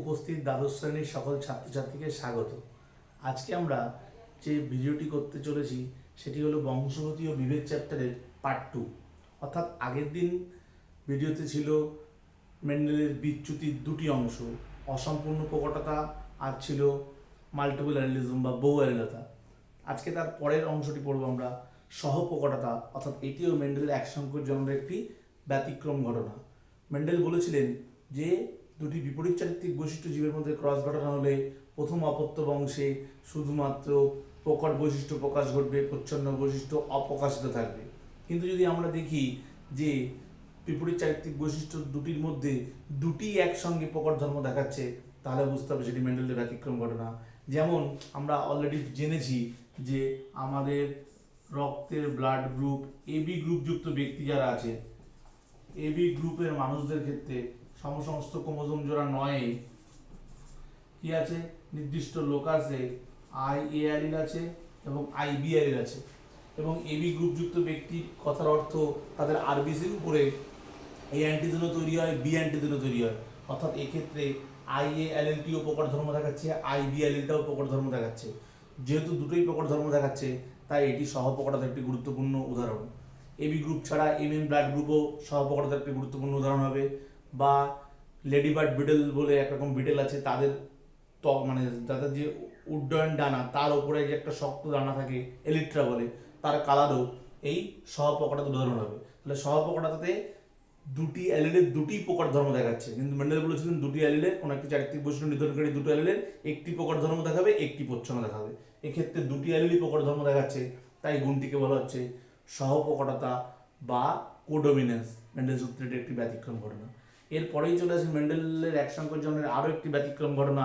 উপস্থিত দ্বাদশ শ্রেণীর সকল ছাত্রছাত্রীকে স্বাগত। আজকে আমরা যে ভিডিওটি করতে চলেছি সেটি হলো বংশগতি ও বিভেদ চ্যাপ্টারের পার্ট 2। অর্থাৎ আগের দিন ভিডিওতে ছিল মেন্ডেলের বিচ্যুতির দুটি অংশ, অসম্পূর্ণ প্রকটতা আর ছিল মাল্টিপল অ্যালিলিজম বা বহু অ্যালিলতা। আজকে তার পরের অংশটি পড়ব আমরা সহপ্রকটতা, অর্থাৎ এটিও মেন্ডেলের এক সংকর জন্মের একটি ব্যতিক্রম ঘটনা। মেন্ডেল বলেছিলেন যে দুটি বিপরীত চারিত্রিক বৈশিষ্ট্য জীবের মধ্যে ক্রস ঘটনা হলে প্রথম অপত্য বংশে শুধুমাত্র প্রকট বৈশিষ্ট্য প্রকাশ ঘটবে, প্রচ্ছন্ন বৈশিষ্ট্য অপ্রকাশিত থাকবে। কিন্তু যদি আমরা দেখি যে বিপরীত চারিত্রিক বৈশিষ্ট্য দুটির মধ্যে দুটি একসঙ্গে প্রকট ধর্ম দেখাচ্ছে, তাহলে বুঝতে হবে সেটি মেন্ডেলের ব্যতিক্রম ঘটনা। যেমন আমরা অলরেডি জেনেছি যে আমাদের রক্তের ব্লাড গ্রুপ এবি গ্রুপযুক্ত ব্যক্তি যারা আছে, এবি গ্রুপের মানুষদের ক্ষেত্রে সমস্ত ক্রোমোজোম জোড়া 9 কি আছে, নির্দিষ্ট লোকাসে আই এ অ্যালিল আছে এবং আই বি অ্যালিল আছে। এবং এবি গ্রুপযুক্ত ব্যক্তির কথার অর্থ তাদের আরবিসির উপরে এ অ্যান্টিজেনও তৈরি হয়, বি অ্যান্টিজেনও তৈরি হয়। অর্থাৎ এক্ষেত্রে আই এ অ্যালিলটিও প্রকট ধর্ম দেখাচ্ছে, আই বি অ্যালিলটাও প্রকট ধর্ম দেখাচ্ছে। যেহেতু দুটোই প্রকট ধর্ম দেখাচ্ছে, তাই এটি সহপ্রকটতার একটি গুরুত্বপূর্ণ উদাহরণ। এবি গ্রুপ ছাড়া এমএন ব্লাড গ্রুপও সহপ্রকটতার একটি গুরুত্বপূর্ণ উদাহরণ হবে। বা লেডিবার্ড বিডল বলে একরকম বিডল আছে, তাদের মানে তাদের যে উড্ডয়ন ডানা তার উপরে যে একটা শক্ত দানা থাকে এলিট্রা বলে, তার কালারও এই সহপ্রকটতার উদাহরণ হবে। তাহলে সহপ্রকটতাতে দুটি অ্যালিলের দুটি প্রকট ধর্ম দেখাচ্ছে, কিন্তু মেন্ডেল বলেছিলেন দুটি অ্যালিলের কোনো একটি চারিত্রিক বৈশিষ্ট্য নির্ধারণকারী দুটো অ্যালিলের একটি প্রকট ধর্ম দেখাবে, একটি প্রচ্ছন্ন দেখাবে। এক্ষেত্রে দুটি অ্যালিলই প্রকট ধর্ম দেখাচ্ছে, তাই গুণটিকে বলা হচ্ছে সহপ্রকটতা বা কোডোমিনেন্স। মেন্ডেল সূত্রের একটি ব্যতিক্রম ঘটনা। এরপরেই চলে আসে মেন্ডেলের এক সংকর জন্মের আরও একটি ব্যতিক্রম ঘটনা,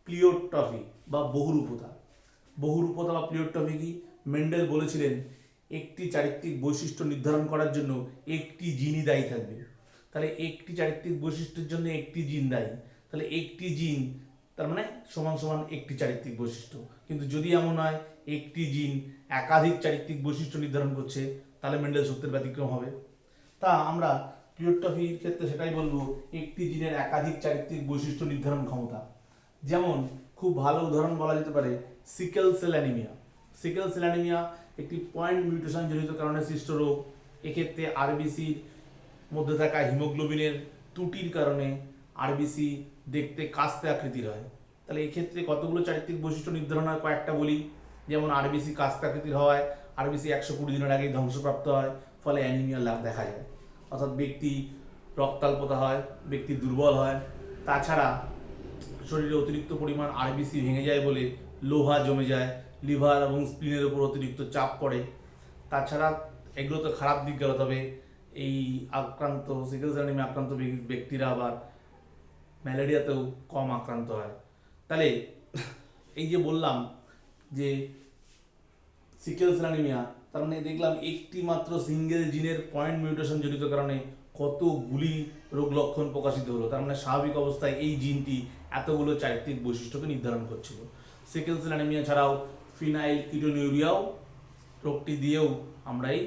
প্লিওট্রফি বা বহুরূপতা। বহুরূপতা বা প্লিওট্রফি কি? মেন্ডেল বলেছিলেন একটি চারিত্রিক বৈশিষ্ট্য নির্ধারণ করার জন্য একটি জিনই দায়ী থাকবে। তাহলে একটি চারিত্রিক বৈশিষ্ট্যের জন্য একটি জিন দায়ী, তাহলে একটি জিন তার মানে সমান সমান একটি চারিত্রিক বৈশিষ্ট্য। কিন্তু যদি এমন হয় একটি জিন একাধিক চারিত্রিক বৈশিষ্ট্য নির্ধারণ করছে, তাহলে মেন্ডেল সূত্রের ব্যতিক্রম হবে। তা আমরা প্লিওট্রফির ক্ষেত্রে সেটাই বলবো, একটি জিনের একাধিক চারিত্রিক বৈশিষ্ট্য নির্ধারণ ক্ষমতা। যেমন খুব ভালো উদাহরণ বলা যেতে পারে sickle cell anaemia. Sickle cell anaemia একটি পয়েন্ট মিউটেশন জনিত কারণে সৃষ্ট রোগ। এক্ষেত্রে আরবিসির মধ্যে থাকা হিমোগ্লোবিনের ত্রুটির কারণে আরবিসি দেখতে কাস্তে আকৃতির হয়। তাহলে এক্ষেত্রে কতগুলো চারিত্রিক বৈশিষ্ট্য নির্ধারণ হয় কয়েকটা বলি। যেমন আরবিসি কাস্তে আকৃতির হওয়ায় আরবিসি 120 দিনের আগেই ধ্বংসপ্রাপ্ত হয়, ফলে অ্যানিমিয়া লাভ দেখা যায়। অর্থাৎ ব্যক্তি রক্তাল্পতা হয়, ব্যক্তি দুর্বল হয়। তাছাড়া শরীরে অতিরিক্ত পরিমাণ আরবিসি ভেঙে যায় বলে লোহা জমে যায়, লিভার এবং স্প্লিনের উপর অতিরিক্ত চাপ পড়ে। তাছাড়া এগুলো তো খারাপ দিক গেল, তবে এই আক্রান্ত সিকেল সেল অ্যানিমিয়া আক্রান্ত ব্যক্তিরা আবার ম্যালেরিয়াতেও কম আক্রান্ত হয়। তাহলে এই যে বললাম যে সিকেল সেল অ্যানিমিয়া, তার মানে দেখলাম একটি মাত্র সিঙ্গেল জিনের পয়েন্ট মিউটেশন জনিত কারণে কতগুলি রোগ লক্ষণ প্রকাশিত হলো। তার মানে স্বাভাবিক অবস্থায় এই জিনটি এতগুলো চারিত্রিক বৈশিষ্ট্যকে নির্ধারণ করছিল। সিকেল সেল অ্যানিমিয়া ছাড়াও ফিনাইল কিটোনিউরিয়াও রোগটি দিয়েও আমরা এই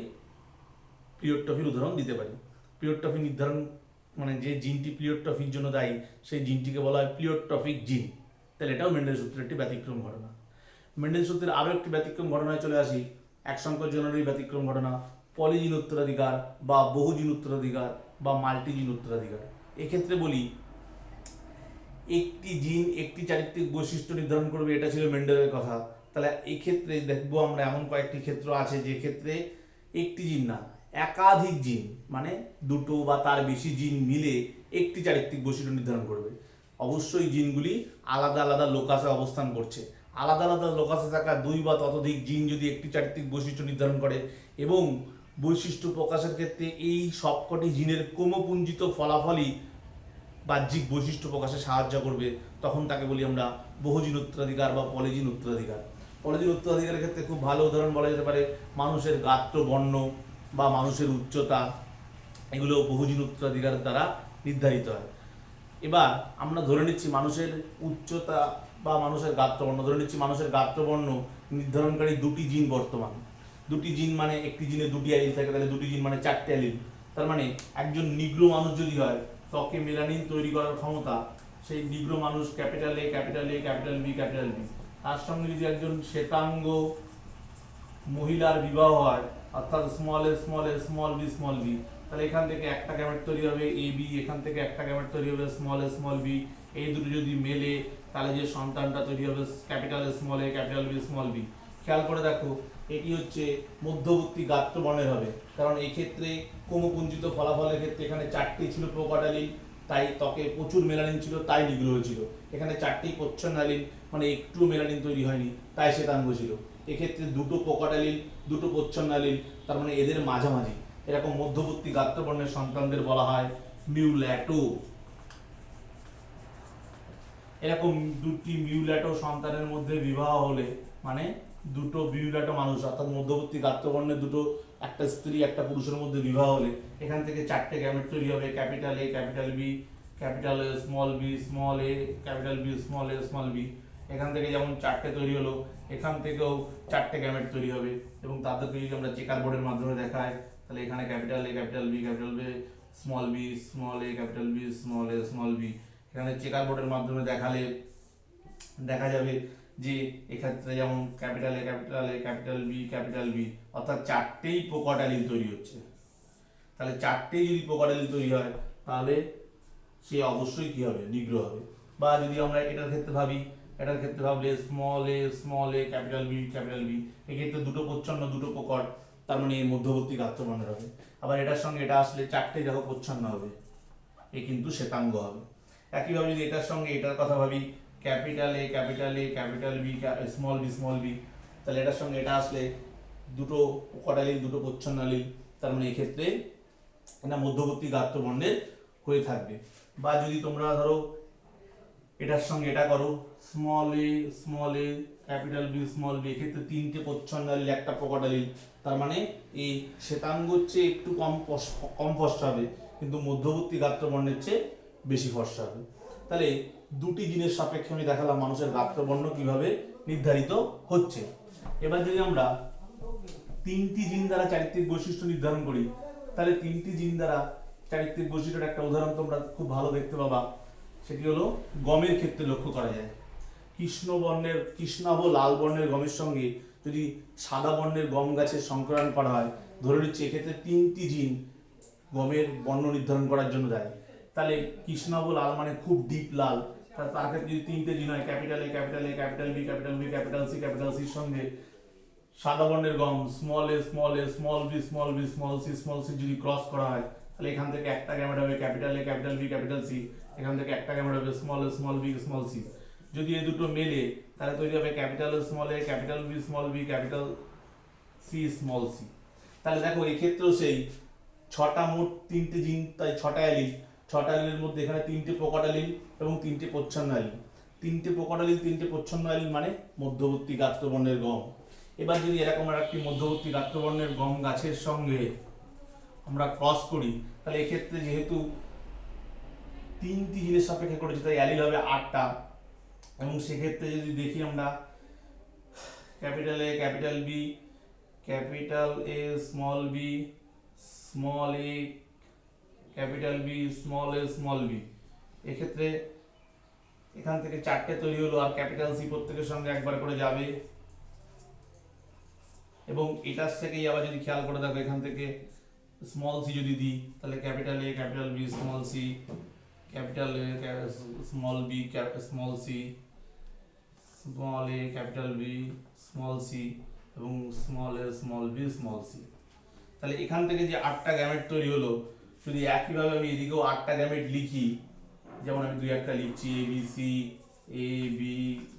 প্লিওট্রফির উদাহরণ দিতে পারি। প্লিওট্রফি নির্ধারণ মানে যে জিনটি প্লিওট্রফির জন্য দায়ী, সেই জিনটিকে বলা হয় প্লিওট্রফিক জিন। তাহলে এটাও মেন্ডেল সূত্রের একটি ব্যতিক্রম ঘটনা। মেন্ডেল সূত্রের আরও একটি ব্যতিক্রম ঘটনায় চলে আসি, এক সংকর জন্মের ব্যতিক্রম ঘটনা, পলিজিন উত্তরাধিকার বা বহুজিন উত্তরাধিকার বা মাল্টিজিন উত্তরাধিকার। এক্ষেত্রে বলি একটি জিন একটি চারিত্রিক বৈশিষ্ট্য নির্ধারণ করবে, এটা ছিল মেন্ডেলের কথা। তাহলে এই ক্ষেত্রে দেখবো আমরা এমন কয়েকটি ক্ষেত্র আছে যে ক্ষেত্রে একটি জিন না, একাধিক জিন মানে দুটো বা তার বেশি জিন মিলে একটি চারিত্রিক বৈশিষ্ট্য নির্ধারণ করবে। অবশ্যই জিনগুলি আলাদা আলাদা লোকাসে অবস্থান করছে। আলাদা আলাদা লোকাসে থাকা দুই বা ততোধিক জিন যদি একটি চারিত্রিক বৈশিষ্ট্য নির্ধারণ করে এবং বৈশিষ্ট্য প্রকাশের ক্ষেত্রে এই সবকটি জিনের ক্রমপুঞ্জিত ফলাফলই বাহ্যিক বৈশিষ্ট্য প্রকাশে সাহায্য করবে, তখন তাকে বলি আমরা বহুজিন উত্তরাধিকার বা পলিজিন উত্তরাধিকার। পলিজিন উত্তরাধিকারের ক্ষেত্রে খুব ভালো উদাহরণ বলা যেতে পারে মানুষের গাত্র বর্ণ বা মানুষের উচ্চতা, এগুলো বহুজিন উত্তরাধিকারের দ্বারা নির্ধারিত হয়। এবার আমরা ধরে নিচ্ছি মানুষের উচ্চতা বা মানুষের গাত্রবর্ণ, ধরে নিচ্ছি মানুষের গাত্রবর্ণ নির্ধারণকারী দুটি জিন বর্তমান। দুটি জিন মানে একটি জিনে দুটি অ্যালিল থাকে, তাহলে দুটি জিন মানে 4টে অ্যালিল। তার মানে একজন নিগ্রো মানুষ যদি হয়, ত্বকে মেলানিন তৈরি করার ক্ষমতা সেই নিগ্রো মানুষ capital A capital A capital B capital B, তার সঙ্গে যদি একজন শ্বেতাঙ্গ মহিলার বিবাহ হয় অর্থাৎ স্মল এ স্মল বি, তাহলে এখান থেকে একটা গ্যামেট তৈরি হবে এ বি, এখান থেকে একটা গ্যামেট তৈরি হবে স্মল বি। এই দুটো যদি মেলে তাহলে যে সন্তানটা তৈরি হবে capital A capital B small b. খেয়াল করে দেখো এটি হচ্ছে মধ্যবর্তী গাত্র বর্ণের হবে, কারণ এই ক্ষেত্রে ক্রমপুঞ্জিত ফলাফলের ক্ষেত্রে এখানে 4টি ছিল প্রোকাটালিন, তাই ত্বকে প্রচুর মেলানিন ছিল, তাই নিগ্রো হয়েছিল। এখানে 4টি প্রচ্ছন্নালীন মানে একটু মেলানিন তৈরি হয়নি, তাই শ্বেতাঙ্গ ছিল। এক্ষেত্রে দুটো প্রোকাটালিন দুটো প্রচ্ছন্নালীন, তার মানে এদের মাঝামাঝি এরকম মধ্যবর্তী গাত্রবর্ণের সন্তানদের বলা হয় মিউল্যাটো। এরকম দুটি মিউল্যাটো সন্তানের মধ্যে বিবাহ হলে মানে দুটো মিউল্যাটো মানুষ অর্থাৎ মধ্যবর্তী গাত্রবর্ণের দুটো, একটা স্ত্রী একটা পুরুষের মধ্যে বিবাহ হলে এখান থেকে 4টে গ্যামেট তৈরি হবে capital A capital B capital A small b small a capital B small b. এখান থেকে যেমন 4টে তৈরি হলো, এখান থেকেও 4টে গ্যামেট তৈরি হবে, এবং তাদেরকে যদি আমরা চেকার বোর্ডের মাধ্যমে দেখাই তাহলে এখানে capital A capital B small b small a capital B small b. এখানে চেকার বোর্ডের মাধ্যমে দেখালে দেখা যাবে যে এক্ষেত্রে যেমন ক্যাপিটাল এ ক্যাপিটাল বি অর্থাৎ 4টেই প্রোকাটালিন তৈরি হচ্ছে। তাহলে 4টেই যদি প্রোকাটালিন তৈরি হয় তাহলে সে অবশ্যই কি হবে নিগ্রো হবে। বা যদি আমরা এটার ক্ষেত্রে ভাবি, এটার ক্ষেত্রে ভাবলে স্মল এ ক্যাপিটাল বি এক্ষেত্রে দুটো প্রচ্ছন্ন দুটো প্রকট, তার মানে এই মধ্যবর্তী গাত্রবর্ণের হবে। আবার এটার সঙ্গে এটা আসলে 4টে দেখো প্রচ্ছন্ন হবে, এ কিন্তু শ্বেতাঙ্গ হবে। একইভাবে যদি এটার সঙ্গে এটার কথা ভাবি capital A capital B small b, তাহলে এটার সঙ্গে এটা আসলে দুটো প্রোকাটালিন দুটো প্রচ্ছন্নালীন, তার মানে এক্ষেত্রে এটা মধ্যবর্তী গাত্রবর্ণের হয়ে থাকবে। বা যদি তোমরা ধরো এটার সঙ্গে এটা করো স্মল এ ক্যাপিটাল বি এক্ষেত্রে 3টে প্রচ্ছন্নালীন একটা প্রোকাটালিন, তার মানে এই শ্বেতাঙ্গ চেয়ে একটু কম ফর্সা হবে, কিন্তু মধ্যবর্তী গাত্রবর্ণের চেয়ে বেশি ফর্সা হবে। তাহলে দুটি জিনের সাপেক্ষে আমি দেখালাম মানুষের গাত্রবর্ণ কিভাবে নির্ধারিত হচ্ছে। এবার যদি আমরা 3টি জিন দ্বারা চারিত্রিক বৈশিষ্ট্য নির্ধারণ করি, তাহলে 3টি জিন দ্বারা চারিত্রিক বৈশিষ্ট্যের একটা উদাহরণ তোমরা খুব ভালো দেখতে পাবা, সেটি হলো গমের ক্ষেত্রে লক্ষ্য করা যায়। কৃষ্ণাভ লাল বর্ণের গমের সঙ্গে যদি সাদা বর্ণের গম গাছের সংকরণ করা হয়, ধরে নিচ্ছি এক্ষেত্রে 3টি জিন গমের বর্ণ নির্ধারণ করার জন্য দেয়। তাহলে কৃষ্ণাভ লাল মানে খুব ডিপ লাল, তার ক্ষেত্রে যদি 3টে জিন হয় capital A capital B capital সির সঙ্গে সাদা বর্ণের গম স্মল এ স্মল বি যদি ক্রস করা হয়, তাহলে এখান থেকে একটা গ্যামেট হবে capital A capital B capital C, এখান থেকে একটা গ্যামেট হবে স্মল এ স্মল সি। যদি এই দুটো মেলে তাহলে তৈরি হবে capital A capital B capital C small c. তাহলে দেখো এক্ষেত্রেও সেই 6টা মোট 3টে জিন, তাই 6টা অ্যালিল, 6টা অ্যালিলের মধ্যে এখানে 3টে প্রোকাটালিন এবং 3টে প্রচ্ছন্ন অ্যালিল। 3টে প্রোকাটালিন 3টে প্রচ্ছন্ন অ্যালিল মানে মধ্যবর্তী গাত্রবর্ণের গম। এবার যদি এরকম একটি মধ্যবর্তী গাত্রবর্ণের গম গাছের সঙ্গে আমরা ক্রস করি, তাহলে এক্ষেত্রে যেহেতু 3টি জিনের সাপেক্ষে করেছি তাই অ্যালিল হবে 8টা, এবং সেক্ষেত্রে যদি দেখি আমরা capital A capital B capital A small a capital B small b, এক্ষেত্রে এখান থেকে 4টে তৈরি হলো, আর ক্যাপিটাল সি প্রত্যেকের সঙ্গে একবার করে যাবে। এবং এটার থেকেই আবার যদি খেয়াল করে দেখো এখান থেকে স্মল সি যদি দিই, তাহলে capital A capital B small c capital A small b small c small a capital B small c এবং স্মল এ স্মল বি স্মল সি। তাহলে এখান থেকে যে 8টা গ্যামেট তৈরি হলো, যদি একইভাবে আমি এদিকেও 8টা গ্যামেট লিখি, যেমন আমি 2-1টা লিখছি এ বি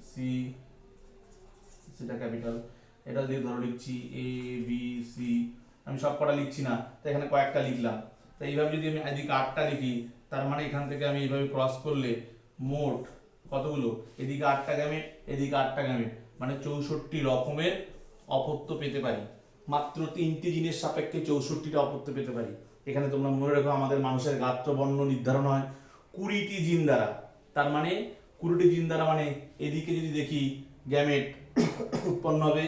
সি সেটা ক্যাপিটাল, এটা দিয়ে ধরো লিখছি এ বি সি, আমি সব কটা লিখছি না, তো এখানে কয়েকটা লিখলাম। তো এইভাবে যদি আমি এদিকে 8টা লিখি, তার মানে এখান থেকে আমি এইভাবে ক্রস করলে মোট কতগুলো, এদিকে 8টা গ্যামেট এদিকে 8টা গ্যামেট, মানে 64 রকমের অপত্য পেতে পারি। মাত্র 3টি জিনের সাপেক্ষে 64টা অপত্য পেতে পারি। এখানে তোমরা মনে রাখো আমাদের মানুষের গাত্রবর্ণ নির্ধারণ হয় 20টি জিন দ্বারা, তার মানে 20টি জিন দ্বারা মানে এদিকে যদি দেখি গ্যামেট উৎপন্ন হবে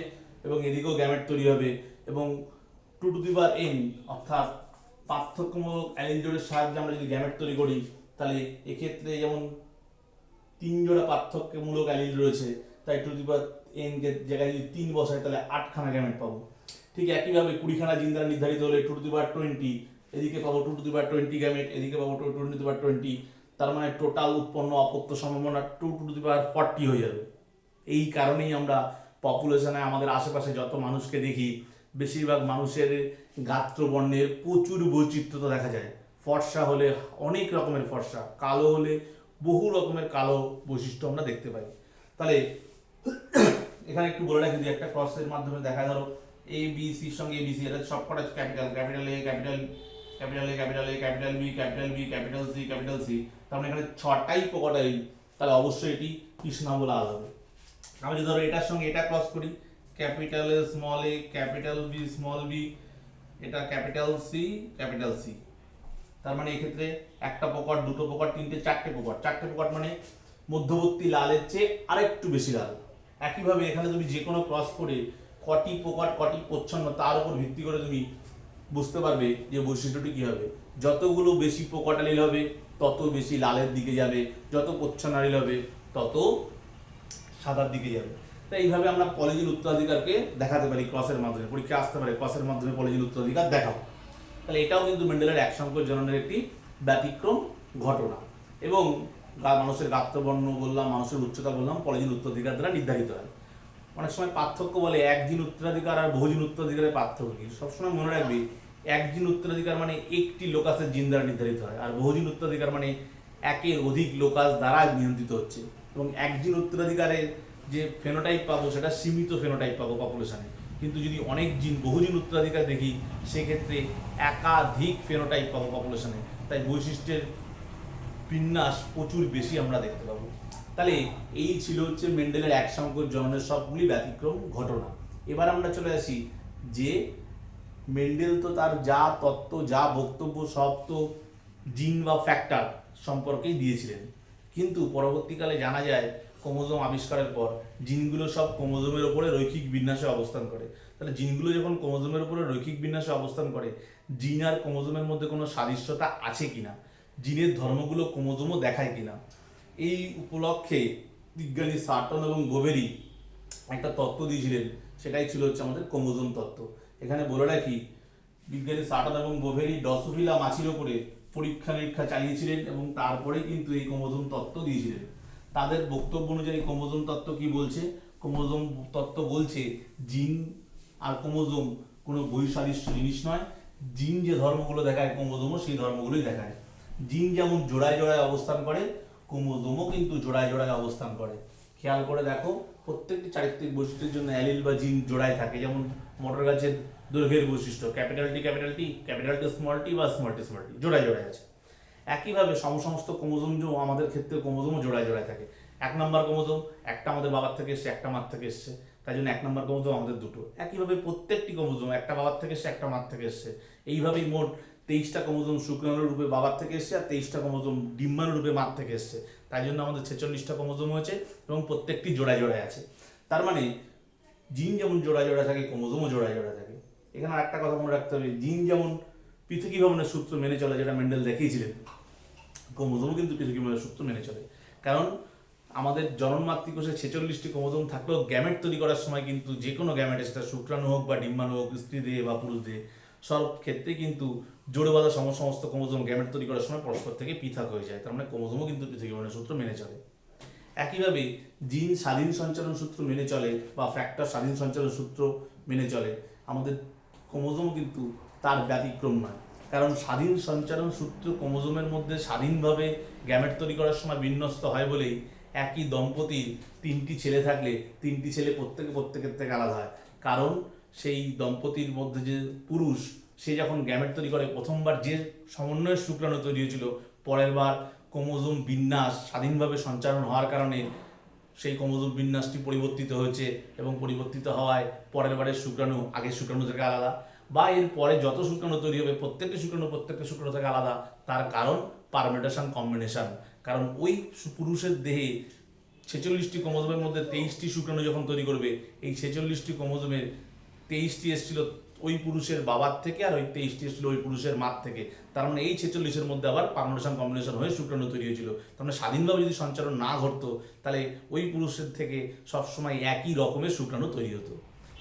এবং এদিকেও গ্যামেট তৈরি হবে, এবং 2 টু দি পাওয়ার n অর্থাৎ পার্থক্যমূলক অ্যালিল জোড়ের সাহায্যে আমরা যদি গ্যামেট তৈরি করি, তাহলে এক্ষেত্রে যেমন 3 জোড়া পার্থক্যমূলক অ্যালিল রয়েছে, তাই টু দি পাওয়ার n এর জায়গায় যদি 3 বসাই তাহলে 8খানা গ্যামেট পাবো। ঠিক একইভাবে 20খানা জিন দ্বারা নির্ধারিত হলে টু দি পাওয়ার 20, এদিকে পাবো টু দি পাওয়ার 20 গ্যামেট, এদিকে পাবো টু টু দি পাওয়ার 20, তার মানে টোটাল উৎপন্ন অপত্য সম্ভাবনা 2 টু দি পাওয়ার 40 হয়ে যাবে। এই কারণেই আমরা পপুলেশনে আমাদের আশেপাশে যত মানুষকে দেখি বেশিরভাগ মানুষের গাত্র বর্ণের প্রচুর বৈচিত্র্যতা দেখা যায়। ফর্সা হলে অনেক রকমের ফর্সা, কালো হলে বহু রকমের কালো বৈশিষ্ট্য আমরা দেখতে পাই। তাহলে এখানে একটু বলে রাখি, একটা ক্রসের মাধ্যমে দেখা, ধরো এ বি সির সঙ্গে এ বি সি, এটা সবকটা capital, capital A capital, capital A capital A, capital B capital B, capital C capital C, তার মানে এখানে 6টাই প্রকটাইল, তাহলে অবশ্যই এটি কৃষ্ণা বলে আলাদা হবে। আমি যদি ধরো এটার সঙ্গে এটা ক্রস করি, capital A small a, capital B small b, এটা ক্যাপিটাল সি ক্যাপিটাল সি, তার মানে এক্ষেত্রে একটা প্রকট, দুটো প্রকট, তিনটে, চারটে প্রকট। চারটে প্রকট মানে মধ্যবর্তী লালের চেয়ে আরেকটু বেশি লাল। একইভাবে এখানে তুমি যে কোনো ক্রস করে কটি প্রকট কটি প্রচ্ছন্ন তার উপর ভিত্তি করে তুমি বুঝতে পারবে যে বৈশিষ্ট্যটি কী হবে। যতগুলো বেশি প্রকট অ্যালিল হবে তত বেশি লালের দিকে যাবে, যত প্রচ্ছন্ন অ্যালিল হবে তত সাদার দিকে যাবে। তো এইভাবে আমরা পলিজিন উত্তরাধিকারকে দেখাতে পারি ক্রসের মাধ্যমে, পরীক্ষা আসতে পারে ক্রসের মাধ্যমে পলিজিন উত্তরাধিকার দেখাবো। তাহলে এটাও কিন্তু মেন্ডেলের এক সংকর জননের একটি ব্যতিক্রম ঘটনা। এবং মানুষের গাত্রবর্ণ বললাম, মানুষের উচ্চতা বললাম, পলিজিন উত্তরাধিকার দ্বারা নির্ধারিত হয়। অনেক সময় পার্থক্য বলে এক জিন উত্তরাধিকার আর বহুজিন উত্তরাধিকারের পার্থক্য কি, সবসময় মনে রাখবি এক জিন উত্তরাধিকার মানে একটি লোকাসের জিন দ্বারা নির্ধারিত হয়, আর বহুজিন উত্তরাধিকার মানে একের অধিক লোকাস দ্বারা নিয়ন্ত্রিত হচ্ছে। এবং এক জিন উত্তরাধিকারের যে ফেনোটাইপ পাবো সেটা সীমিত ফেনোটাইপ পাবো পপুলেশনে, কিন্তু যদি অনেক জিন বহুজিন উত্তরাধিকার দেখি সেক্ষেত্রে একাধিক ফেনোটাইপ পাবো পপুলেশনে, তাই বৈশিষ্ট্যের বিন্যাস প্রচুর বেশি আমরা দেখতে পাবো। তাহলে এই ছিল হচ্ছে মেন্ডেলের এক সংকর জননের সবগুলি ব্যতিক্রম ঘটনা। এবার আমরা চলে আসি যে মেন্ডেল তো তার যা তত্ত্ব যা বক্তব্য সব তো জিন বা ফ্যাক্টর সম্পর্কেই দিয়েছিলেন, কিন্তু পরবর্তীকালে জানা যায় ক্রোমোজোম আবিষ্কারের পর জিনগুলো সব ক্রোমোজোমের উপরে রৈখিক বিন্যাসে অবস্থান করে। তাহলে জিনগুলো যখন ক্রোমোজোমের উপরে রৈখিক বিন্যাসে অবস্থান করে, জিন আর ক্রোমোজোমের মধ্যে কোনো সাদৃশ্যতা আছে কিনা, জিনের ধর্মগুলো ক্রোমোজোমও দেখায় কিনা, এই উপলক্ষে বিজ্ঞানী সার্টন এবং গোভেরি একটা তত্ত্ব দিয়েছিলেন, সেটাই ছিল হচ্ছে আমাদের ক্রোমোজোম তত্ত্ব। এখানে বলে রাখি বিজ্ঞানী সার্টন এবং গোভেরি ড্রসোফিলা মাছির ওপরে পরীক্ষা নিরীক্ষা চালিয়েছিলেন এবং তারপরেই কিন্তু এই ক্রোমোজোম তত্ত্ব দিয়েছিলেন। তাদের বক্তব্য অনুযায়ী ক্রোমোজোম তত্ত্ব কি বলছে, ক্রোমোজোম তত্ত্ব বলছে জিন আর ক্রোমোজোম কোনো বৈসাদৃশ্য জিনিস নয়, জিন যে ধর্মগুলো দেখায় ক্রোমোজোমও সেই ধর্মগুলোই দেখায়। জিন যেমন জোড়ায় জোড়ায় অবস্থান করে, ক্রোমোজোমও কিন্তু জোড়ায় জোড়ায় অবস্থান করে। খেয়াল করে দেখো, প্রত্যেকটি চারিত্রিক বৈশিষ্ট্যের জন্য অ্যালিল বা জিন জোড়ায় থাকে। যেমন মোটর গাছের দৈর্ঘ্যের বৈশিষ্ট্য capital T capital T, capital T small T বা স্মল টি স্মল টি, জোড়ায় জোড়ায় আছে। একইভাবে সমস্ত ক্রোমোজোম আমাদের ক্ষেত্রে ক্রোমোজোমও জোড়ায় জোড়ায় থাকে। 1 নম্বর ক্রোমোজোম একটা আমাদের বাবার থেকে এসছে, একটা মার থেকে এসছে, তাই জন্য 1 নম্বর ক্রোমোজোম আমাদের দুটো। একইভাবে প্রত্যেকটি ক্রোমোজোম একটা বাবার থেকে এসছে, একটা মার থেকে এসছে। এইভাবেই মোট 23টা ক্রোমোজোম শুক্রাণু রূপে বাবার থেকে এসছে আর 23টা ক্রোমোজোম ডিম্বাণু রূপে মার থেকে এসছে। তাই জন্য আমাদের 46টা ক্রোমোজোম হয়েছে এবং প্রত্যেকটি জোড়ায় জোড়ায় আছে। তার মানে জিন যেমন জোড়ায় জোড়ায় থাকে, ক্রোমোজোমও জোড়ায় জোড়ায় থাকে। এখানে একটা কথা মনে রাখতে হবে, জিন যেমন পৃথকী ভবনের সূত্র মেনে চলে, যেটা মেন্ডেল দেখিয়েছিলেন, ক্রোমোজোমও কিন্তু পৃথকী ভবনের সূত্র মেনে চলে। কারণ আমাদের জনন মাতৃকোষে 46টি ক্রোমোজোম থাকলেও গ্যামেট তৈরি করার সময় কিন্তু যে কোনো গ্যামেট, সেটা শুক্রাণু হোক বা ডিম্বাণু হোক, স্ত্রী দেহে বা পুরুষ দেহে, সব ক্ষেত্রে কিন্তু জোড়ে বাঁধা সমস্ত ক্রোমোজোম গ্যামেট তৈরি করার সময় পরস্পর থেকে পৃথক হয়ে যায়। তার মানে ক্রোমোজোমও কিন্তু পৃথকী ভবনের সূত্র মেনে চলে। একইভাবে জিন স্বাধীন সঞ্চালন সূত্র মেনে চলে বা ফ্যাক্টর স্বাধীন সঞ্চালন সূত্র মেনে চলে, আমাদের ক্রোমোজোমও কিন্তু তার ব্যতিক্রম নয়। কারণ স্বাধীন সঞ্চালন সূত্র ক্রোমোজোমের মধ্যে স্বাধীনভাবে গ্যামেট তৈরি করার সময় বিন্যস্ত হয় বলেই একই দম্পতির 3টি ছেলে থাকলে 3টি ছেলে প্রত্যেকের থেকে আলাদা হয়। কারণ সেই দম্পতির মধ্যে যে পুরুষ, সে যখন গ্যামেট তৈরি করে, প্রথমবার যে সমন্বয়ের শুক্রাণু তৈরি হয়েছিল, পরের বার ক্রোমোজোম বিন্যাস স্বাধীনভাবে সঞ্চালন হওয়ার কারণে সেই ক্রোমোজোম বিন্যাসটি পরিবর্তিত হয়েছে এবং পরিবর্তিত হওয়ায় পরের বারের শুক্রাণু আগের শুক্রাণু থেকে আলাদা, বা এর পরে যত শুক্রাণু তৈরি হবে প্রত্যেকটি শুক্রাণু থেকে আলাদা। তার কারণ পারমিউটেশন কম্বিনেশন। কারণ ওই পুরুষের দেহে 46টি ক্রোমোজোমের মধ্যে 23টি শুক্রাণু যখন তৈরি করবে, এই 46টি ক্রোমোজোমের 23টি এসেছিল ওই পুরুষের বাবার থেকে, আর ওই 23টি এসেছিল ওই পুরুষের মার থেকে। তার মানে এই 46-এর মধ্যে আবার পারমুটেশন কম্বিনেশন হয়ে শুক্রাণু তৈরি হয়েছিল। তার মানে স্বাধীনভাবে যদি সঞ্চারণ না ঘটতো তাহলে ওই পুরুষের থেকে সবসময় একই রকমের শুক্রাণু তৈরি হতো।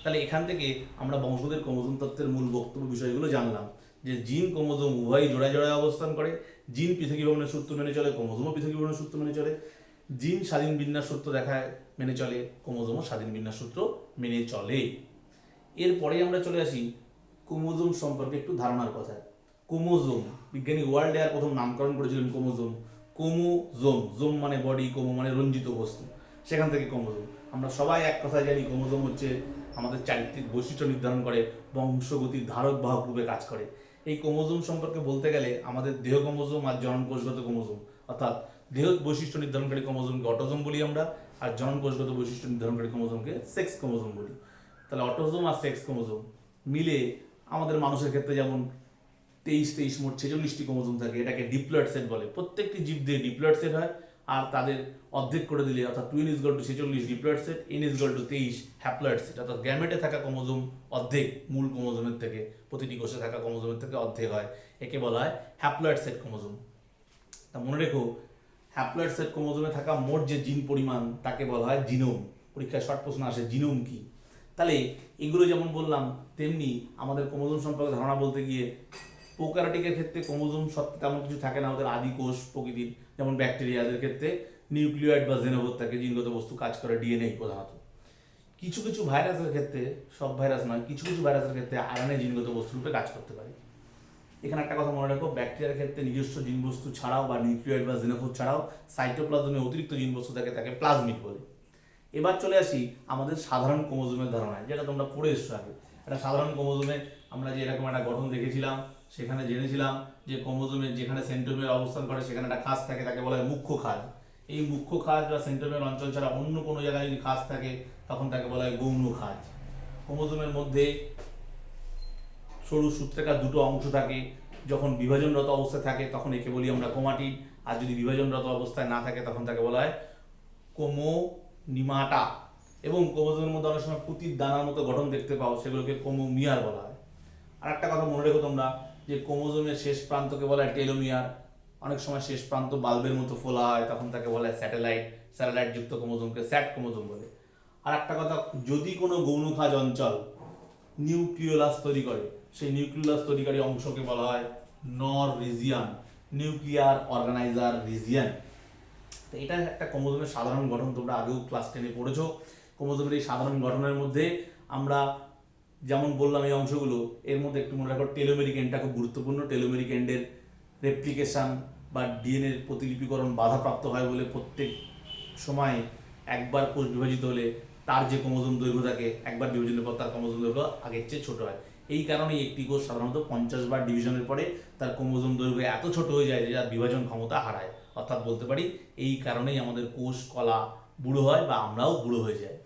তাহলে এখান থেকে আমরা বংশগতির ক্রোমোজোম তত্ত্বের মূল বক্তব্য বিষয়গুলো জানলাম, যে জিন ক্রোমোজোম উভয়ই জোড়ায় জোড়ায় অবস্থান করে, জিন পৃথকীকরণের সূত্র মেনে চলে, ক্রোমোজোমও পৃথকীকরণের সূত্র মেনে চলে, জিন স্বাধীন বিন্যাস সূত্র দেখায় মেনে চলে, ক্রোমোজোমও স্বাধীন বিন্যাস সূত্র মেনে চলে। এরপরে আমরা চলে আসি ক্রোমোজোম সম্পর্কে একটু ধারণার কথায়। ক্রোমোজোম, বিজ্ঞানী ওয়ার্ল্ড এয়ার প্রথম নামকরণ করেছিলেন ক্রোমোজোম। ক্রোমোজোম, জোম মানে বডি, ক্রোমো মানে রঞ্জিত বস্তু, সেখান থেকে ক্রোমোজোম। আমরা সবাই এক কথা জানি ক্রোমোজোম হচ্ছে আমাদের চারিত্রিক বৈশিষ্ট্য নির্ধারণ করে, বংশগতির ধারক বাহক রূপে কাজ করে। এই ক্রোমোজোম সম্পর্কে বলতে গেলে আমাদের দেহ ক্রোমোজোম আর জনন কোষগত ক্রোমোজোম, অর্থাৎ দেহ বৈশিষ্ট্য নির্ধারণকারী ক্রোমোজোমকে অটোজোম বলি আমরা, আর জনন কোষগত বৈশিষ্ট্য নির্ধারণকারী ক্রোমোজোমকে সেক্স ক্রোমোজোম বলি। তাহলে অটোজোম আর সেক্স ক্রোমোজোম মিলে আমাদের মানুষের ক্ষেত্রে যেমন 23 মোট 46টি ক্রোমোজোম থাকে, এটাকে ডিপ্লয়েড সেট বলে। প্রত্যেকটি জীব দিয়ে ডিপ্লয়েড সেট হয়, আর তাদের অর্ধেক করে দিলে অর্থাৎ twin is equal to 46 diploid set, N is equal to 23 haploid set, অর্থাৎ গ্যামেটে থাকা ক্রোমোজোম অর্ধেক মূল ক্রোমোজোমের থেকে, প্রতিটি কোষে থাকা ক্রোমোজোমের থেকে অর্ধেক হয়, একে বলা হয় হ্যাপ্লয়েড সেট ক্রোমোজোম। তা মনে রেখো, হ্যাপ্লয়েড সেট ক্রোমোজোমে থাকা মোট যে জিন পরিমাণ তাকে বলা হয় জিনোম। পরীক্ষায় শর্ট প্রশ্ন আসে জিনোম কি। তাহলে এগুলো যেমন বললাম, তেমনি আমাদের ক্রোমোজোম সম্পর্কে ধারণা বলতে গিয়ে প্রোক্যারিওটিকের ক্ষেত্রে ক্রোমোজোম সত্যি তেমন কিছু থাকে না, ওদের আদি কোষ প্রকৃতির, যেমন ব্যাকটেরিয়াদের ক্ষেত্রে নিউক্লিয়েড বা জেনোভোর থাকে, জিনগত বস্তু কাজ করে, ডিএনএ প্রধানত। কিছু কিছু ভাইরাসের ক্ষেত্রে, সব ভাইরাস নয়, কিছু কিছু ভাইরাসের ক্ষেত্রে আরএনএ জিনগত বস্তু রূপে কাজ করতে পারে। এখানে একটা কথা মনে রাখো, ব্যাকটেরিয়ার ক্ষেত্রে নিজস্ব জিনবস্তু ছাড়াও বা নিউক্লিয়েড বা জেনোভোর ছাড়াও সাইটোপ্লাজমে অতিরিক্ত জিনবস্তু থাকে, তাকে প্লাজমিড বলে। এবার চলে আসি আমাদের সাধারণ ক্রোমোজোমের ধারণায়, যেটা তোমরা পড়ে এসছো আগে। একটা সাধারণ ক্রোমোজোমে আমরা যে এরকম একটা গঠন দেখেছিলাম, সেখানে জেনেছিলাম যে ক্রোমোজোমের যেখানে সেন্ট্রোমিয়ার অবস্থান করে সেখানে একটা খাঁজ থাকে, তাকে বলা হয় মুখ্য খাঁজ। এই মুখ্য খাঁজ বা সেন্ট্রোমিয়ার অঞ্চল ছাড়া অন্য কোনো জায়গায় যদি খাঁজ থাকে তখন তাকে বলা হয় গৌণ খাঁজ। ক্রোমোজোমের মধ্যে সরু সূত্রাকার দুটো অংশ থাকে, যখন বিভাজনরত অবস্থায় থাকে তখন একে বলি আমরা ক্রোমাটিড, আর যদি বিভাজনরত অবস্থায় না থাকে তখন তাকে বলা হয় ক্রোমোনিমাটা। এবং ক্রোমোজোমের মধ্যে অনেক সময় পুঁতির দানার মতো গঠন দেখতে পাও, সেগুলোকে ক্রোমোমিয়ার বলা হয়। আর একটা কথা মনে রেখো তোমরা, যে ক্রোমোজোমের শেষ প্রান্তকে বলা হয় টেলোমিয়ার। অনেক সময় শেষ প্রান্ত বাল্বের মতো ফোলা হয়, তখন তাকে বলা হয় স্যাটেলাইট। স্যাটেলাইট যুক্ত ক্রোমোজোমকে স্যাট ক্রোমোজোম বলে। আর একটা কথা, যদি কোনো গৌণখাজ অঞ্চল নিউক্লিওলাস তৈরি করে, সেই নিউক্লিওলাস তৈরিকারী অংশকে বলা হয় নর রিজিয়ান, নিউক্লিয়ার অর্গানাইজার রিজিয়ান। তো এটা একটা ক্রোমোজোমের সাধারণ গঠন, তোমরা আগেও ক্লাস 10-এ পড়েছো। ক্রোমোজোমের এই সাধারণ গঠনের মধ্যে আমরা যেমন বললাম এই অংশগুলো, এর মধ্যে একটু মনে রাখো টেলোমেরিক এন্ডটা খুব গুরুত্বপূর্ণ। টেলোমেরিক এন্ডের রেপ্লিকেশন বা ডিএনএর প্রতিলিপিকরণ বাধাপ্রাপ্ত হয় বলে প্রত্যেক সময় একবার কোষ বিভাজিত হলে তার যে ক্রোমোজোম দৈর্ঘ্য থাকে, একবার বিভাজনের পর তার ক্রোমোজোম দৈর্ঘ্য আগের চেয়ে ছোট হয়। এই কারণেই একটি কোষ সাধারণত 50 বার ডিভিশনের পরে তার ক্রোমোজোম দৈর্ঘ্য এত ছোট হয়ে যায় যে যার বিভাজন ক্ষমতা হারায়। অর্থাৎ বলতে পারি এই কারণেই আমাদের কোষ কলা বুড়ো হয় বা আমরাও বুড়ো হয়ে যাই।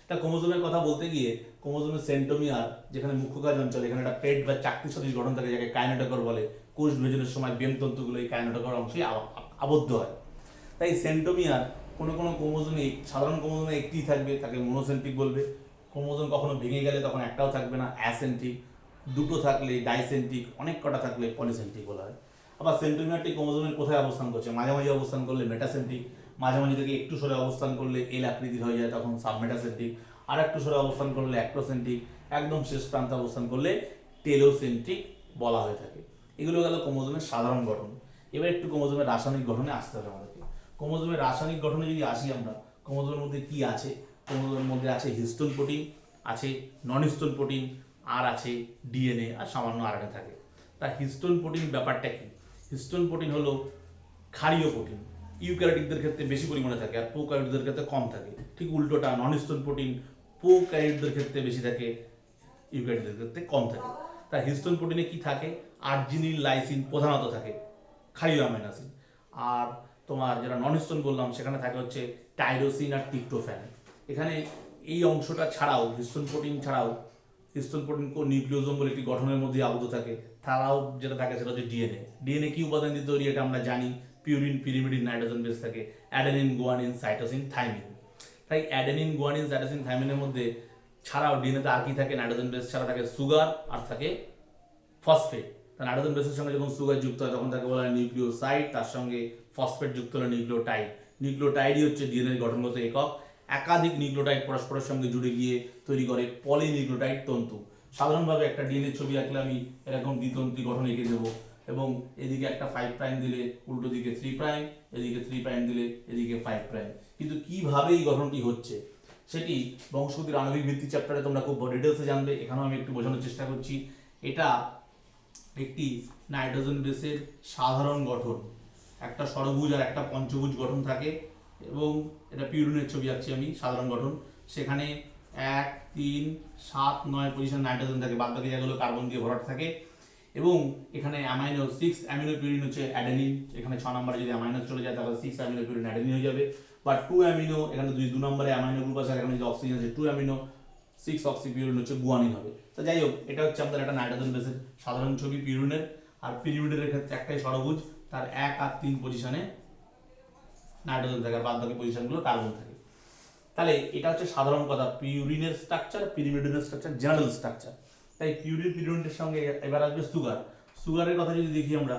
তা ক্রোমোজোমের কথা বলতে গিয়ে ক্রোমোজোমের সেন্ট্রোমিয়ার, যেখানে মুখ্য কাজ অঞ্চল, এখানে একটা পেট বা চাকতি সদৃশ গঠন থাকে, যাকে কাইনেটোকর বলে। কোষ বিভাজনের সময় বেমতন্তুগুলো এই কাইনেটোকর অংশে আবদ্ধ হয়। তাই সেন্ট্রোমিয়ার কোনো কোনো ক্রোমোজোমে, সাধারণ ক্রোমোজোমে একটিই থাকবে, তাকে মোনোসেন্ট্রিক বলবে। ক্রোমোজোম কখনো ভেঙে গেলে তখন একটাও থাকবে না, অ্যাসেন্ট্রিক। দুটো থাকলে ডাইসেন্ট্রিক, অনেক কটা থাকলে পলিসেন্ট্রিক বলা হয়। আবার সেন্ট্রোমিয়ারটি ক্রোমোজোমের কোথায় অবস্থান করছে, মাঝামাঝি অবস্থান করলে মেটাসেন্ট্রিক, মাঝামাঝি থেকে একটু সরে অবস্থান করলে এল আকৃতির হয়ে যায়, তখন সাবমেটাসেন্ট্রিক, আর একটু সরে অবস্থান করলে অ্যাক্টোসেন্ট্রিক, একদম শেষ প্রান্তে অবস্থান করলে টেলোসেন্ট্রিক বলা হয়ে থাকে। এগুলো গেল ক্রোমোজোমের সাধারণ গঠন। এবার একটু ক্রোমোজোমের রাসায়নিক গঠনে আসতে হবে আমাদেরকে। ক্রোমোজোমের রাসায়নিক গঠনে যদি আসি আমরা, ক্রোমোজোমের মধ্যে কি আছে? ক্রোমোজোমের মধ্যে আছে হিস্টোন প্রোটিন, আছে নন হিস্টোন প্রোটিন, আর আছে ডিএনএ, আর সামান্য আরএনএ থাকে। তা হিস্টোন প্রোটিন ব্যাপারটা কি? হিস্টোন প্রোটিন হলো ক্ষারীয় প্রোটিন, ইউক্যারিওটিকদের ক্ষেত্রে বেশি পরিমাণে থাকে আর প্রোক্যারিওটিকদের ক্ষেত্রে কম থাকে। ঠিক উল্টোটা, নন হিস্টোন প্রোটিন প্রোক্যারিওটিকদের ক্ষেত্রে বেশি থাকে, ইউক্যারিওটিকদের ক্ষেত্রে কম থাকে। তা হিস্টোন প্রোটিনে কি থাকে? আর্জিনিন, লাইসিন প্রধানত থাকে, ক্ষারীয় অ্যামাইনো অ্যাসিড। আর তোমার যেটা নন হিস্টোন বললাম সেখানে থাকে হচ্ছে টাইরোসিন আর ট্রিপ্টোফ্যান। এখানে এই অংশটা ছাড়াও, হিস্টোন প্রোটিন ছাড়াও, হিস্টোন প্রোটিন নিউক্লিওজোম বলে একটি গঠনের মধ্যে আবদ্ধ থাকে, তারাও যেটা থাকে সেটা হচ্ছে ডিএনএ। ডিএনএ কি উপাদান দিয়ে তৈরি এটা আমরা জানি, পিউরিন, পিরিমিডিন, নাইট্রোজেন বেস থাকে, অ্যাডেনিন, গুয়ানিন, সাইটোসিন, থাইমিন। তাই অ্যাডেনিন, গুয়ানিন, সাইটোসিন, থাইমিনের মধ্যে ছাড়াও ডিএনএতে আর কি থাকে, নাইট্রোজেন বেস ছাড়া থাকে সুগার আর থাকে ফসফেট। নাইট্রোজেন বেসের সঙ্গে যখন সুগার যুক্ত হয় তখন তাকে বলা হয় নিউক্লিওসাইড, তার সঙ্গে ফসফেট যুক্ত হলে নিউক্লিওটাইড। নিউক্লিওটাইডই হচ্ছে ডিএনএর গঠনগত একক। একাধিক নিউক্লিওটাইড পরস্পরের সঙ্গে জুড়ে গিয়ে তৈরি করে পলিনিউক্লিওটাইড তন্তু। সাধারণভাবে একটা ডিএনএ ছবি আঁকলে আমি এরকম দ্বিতন্ত্রী গঠন এঁকে দেবো, এবং এদিকে একটা 5 প্রাইম দিলে উল্টো দিকে 3 প্রাইম, এদিকে 3 প্রাইম দিলে এদিকে 5 প্রাইম। কিন্তু কিভাবে এই গঠনটি হচ্ছে সেটি বংশগতির আণবিক ভিত্তি চ্যাপ্টারে তোমরা খুব ডিটেলসে জানবে। এখানেও আমি একটু বোঝানোর চেষ্টা করছি। এটা একটি নাইট্রোজেন বেসের সাধারণ গঠন। একটা ষড়ভুজ আর একটা পঞ্চভুজ গঠন থাকে, এবং এটা পিউরিনের ছবি আঁকছি আমি, সাধারণ গঠন। সেখানে 1, 3, 7, 9 পজিশন নাইট্রোজেন থাকে, বাদ বাকি জায়গাগুলো কার্বন দিয়ে ভরাট থাকে। এবং এখানে অ্যামাইনো 6 অ্যামিনো পিউরিন হচ্ছে অ্যাডেনিন। এখানে 6 নম্বরে যদি অ্যামাইনো চলে যায় তাহলে 6 অ্যামিনো পিউরিন অ্যাডেনিন হয়ে যাবে। বা 2 অ্যামিনো, এখানে 2 নম্বরে অ্যামাইনো গ্রুপ আছে, এখানে যদি অক্সিজেন আছে 2 অ্যামিনো 6 অক্সি পিউরিন হচ্ছে গুয়ানিন হবে। তো যাই হোক, এটা হচ্ছে আমাদের একটা নাইট্রোজেন বেসের সাধারণ ছবি পিউরিনের। আর পিরিমিডের ক্ষেত্রে একটাই ষড়ভুজ, তার 1 আর 3 পজিশনে নাইট্রোজেন থাকে, আর বাদ বাকি পজিশনগুলো কার্বন থাকে। তাহলে এটা হচ্ছে সাধারণ কথা, পিউরিনের স্ট্রাকচার, পিরিমিডিনের স্ট্রাকচার, জেনারেল স্ট্রাকচার। তাই পিউরিনের সঙ্গে এবার আসবে সুগার। সুগারের কথা যদি দেখি আমরা,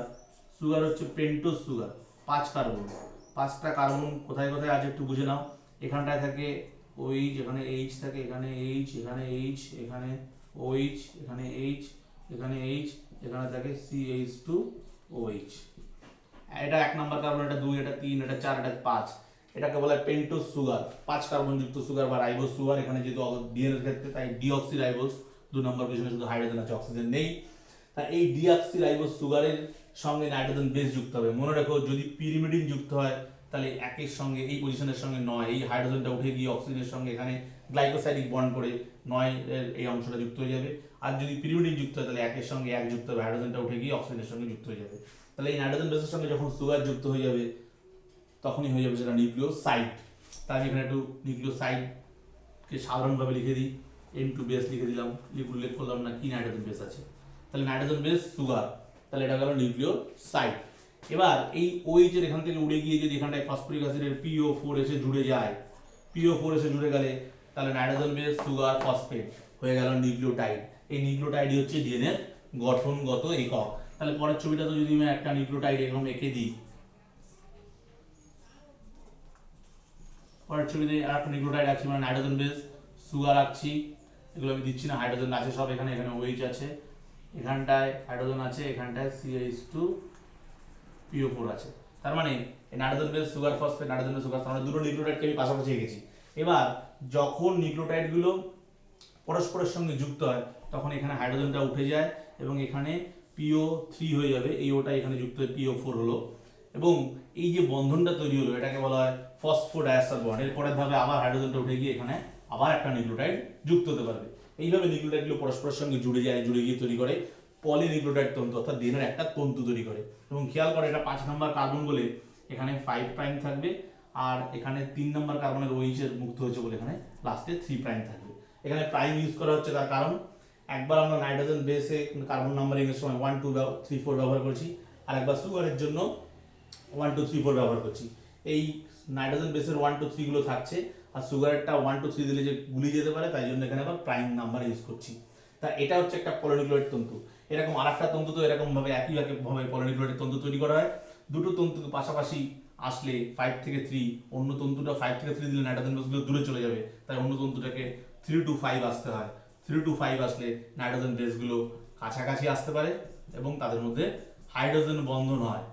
সুগার হচ্ছে পেন্টোজ সুগার, 5 কার্বন। 5টা কার্বন কোথায় কোথায় আছে একটু বুঝে নাও। এখানটায় থাকে OH, এখানে H থাকে, এখানে H, এখানে H, এখানে OH, এখানে H, এখানে H, এখানে থাকে CH2OH। এটা 1 নম্বর কার্বন, এটা 2, এটা 3, এটা 4, এটা 5। এটাকে বলা হয় পেন্টোজ সুগার, 5 কার্বন যুক্ত সুগার বা রাইবোজ সুগার। এখানে যেহেতু ডিএনএর ক্ষেত্রে তাই ডিঅক্সি রাইবোজ, 2 নম্বর পজিশনে শুধু হাইড্রোজেন আছে, অক্সিজেন নেই। তাই এই ডিঅক্সি রাইবোজ সুগারের সঙ্গে নাইট্রোজেন বেস যুক্ত হবে। মনে রাখো, যদি পিরিমিডিন যুক্ত হয় তাহলে একের সঙ্গে এই পজিশনের সঙ্গে 9, এই হাইড্রোজেনটা উঠে গিয়ে অক্সিজেনের সঙ্গে এখানে গ্লাইকোসাইডিক বন্ড করে 9 এর এই অংশটা যুক্ত হয়ে যাবে। আর যদি পিরিমিডিন যুক্ত হয় তাহলে একের সঙ্গে 1 যুক্ত হবে, হাইড্রোজেনটা উঠে গিয়ে অক্সিজেনের সঙ্গে যুক্ত হয়ে যাবে। তাহলে এই নাইট্রোজেন বেসের সঙ্গে যখন সুগার যুক্ত হয়ে যাবে তখনই হয়ে যাবে সেটা নিউক্লিওসাইড। তাই আমি এখানে একটু নিউক্লিওসাইডকে সাধারণভাবে লিখে দিই, N2 বেস লিখে দিলাম, উল্লেখ করলাম না কি নাইট্রোজেন বেস আছে। তাহলে নাইট্রোজেন বেস সুগার, তাহলে এটা গেল নিউক্লিওসাইড। এবার এই OH এর এখান থেকে উড়ে গিয়ে যদি এখানটায় ফসফরিক অ্যাসিডের PO4 এসে জুড়ে যায়, PO4 এসে জুড়ে গেলে তাহলে নাইট্রোজেন বেস সুগার ফসফেট হয়ে গেল নিউক্লিওটাইড। এই নিউক্লিওটাইডই হচ্ছে ডিএনএ গঠনগত একক। তাহলে পরের ছবিটা তো যদি আমি একটা নিউক্লিওটাইড এরকম এঁকে দিই, পরের ছবিতে আর একটা নিউক্লিওটাইড আঁকছি, মানে নাইট্রোজেন বেস সুগার আঁকছি। এগুলো আমি দিচ্ছি না, হাইড্রোজেন আছে সব এখানে, এখানে OH আছে, এখানটায় হাইড্রোজেন আছে, এখানটায় CH2PO4 আছে। তার মানে nitrogen base sugar phosphate, nitrogen base sugar, তার মানে দুটো নিউক্লিওটাইডকে আমি পাশাপাশি এঁকেছি। এবার যখন নিউক্লিওটাইডগুলো পরস্পরের সঙ্গে যুক্ত হয় তখন এখানে হাইড্রোজেনটা উঠে যায় এবং এখানে PO3 হয়ে যাবে, এই ওটা এখানে যুক্ত হয়ে PO4 হলো। এবং এই যে বন্ধনটা তৈরি হলো এটাকে বলা হয় ফসফোডাইএস্টার বন্ড। এরপরের ধাপে আবার হাইড্রোজেনটা উঠে গিয়ে এখানে আবার একটা নিউক্লিওটাইড যুক্ত হতে পারবে। এইভাবে নিউক্লিওটাইডগুলো পরস্পরের সঙ্গে জুড়ে যায়, জুড়ে গিয়ে তৈরি করে পলিনিউক্লিওটাইড তন্তু, অর্থাৎ ডিএনএর একটা তন্তু তৈরি করে। এবং খেয়াল করে এটা 5 নম্বর কার্বন বলে এখানে 5 প্রাইম থাকবে, আর এখানে 3 নম্বর কার্বনের OH এর মুক্ত হয়েছে বলে এখানে লাস্টে 3 প্রাইম থাকবে। এখানে প্রাইম ইউজ করা হচ্ছে তার কারণ, একবার আমরা নাইট্রোজেন বেসে কার্বন নাম্বারিং এর সময় 1 2 3 4 ব্যবহার করছি, আর একবার সুগারের জন্য 1 2 3 4 ব্যবহার করছি। এই নাইট্রোজেন বেসের 1 2 3 গুলো থাকছে, আর সুগারেরটা 1 2 3 দিলে যে গুলি যেতে পারে তাই জন্য এখানে আবার প্রাইম নাম্বার ইউজ করছি। তা এটা হচ্ছে একটা পলিনিউক্লিয়েট তন্তু। এরকম আরেকটা তন্তু তো এরকম ভাবে একইভাবে পলিনিউক্লিয়েট তন্তু তৈরি করা হয়। দুটো তন্তু পাশাপাশি আসলে 5 থেকে 3, অন্য তন্তুটা 5 থেকে 3 দিলে নাইট্রোজেন বেসগুলো দূরে চলে যাবে, তাই অন্য তন্তুটাকে 3 to 5 আসতে হয়। 3 to 5 আসলে নাইট্রোজেন বেসগুলো কাছাকাছি আসতে পারে এবং তাদের মধ্যে হাইড্রোজেন বন্ধন হয়।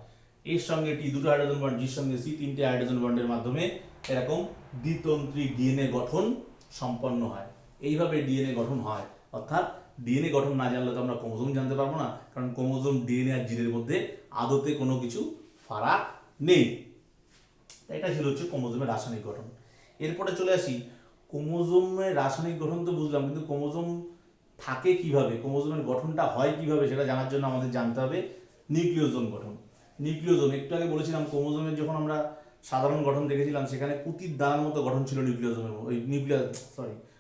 এর সঙ্গে T দুটো হাইড্রোজেন বন্ড, Gর সঙ্গে C 3টে হাইড্রোজেন বন্ডের মাধ্যমে এরকম দ্বিতন্ত্রী ডিএনএ গঠন সম্পন্ন হয়। এইভাবে ডিএনএ গঠন হয়। অর্থাৎ ডিএনএ গঠন না জানলে তো আমরা ক্রোমোজোম জানতে পারবো না, কারণ ক্রোমোজোম ডিএনএ আর জিনের মধ্যে আদতে কোনো কিছু ফারাক নেই। এটা ছিল হচ্ছে ক্রোমোজোমের রাসায়নিক গঠন। এরপরে চলে আসি ক্রোমোজোমের রাসায়নিক গঠন তো বুঝলাম, কিন্তু ক্রোমোজোম থাকে কিভাবে, ক্রোমোজোমের গঠনটা হয় কিভাবে সেটা জানার জন্য আমাদের জানতে হবে নিউক্লিওজোম গঠন। নিউক্লিওজোম একটু আগে বলেছিলাম, ক্রোমোজোমের যখন আমরা সাধারণ গঠন দেখেছিলাম সেখানে পুতির দানার মতো গঠন ছিল নিউক্লিওজোমের, ওই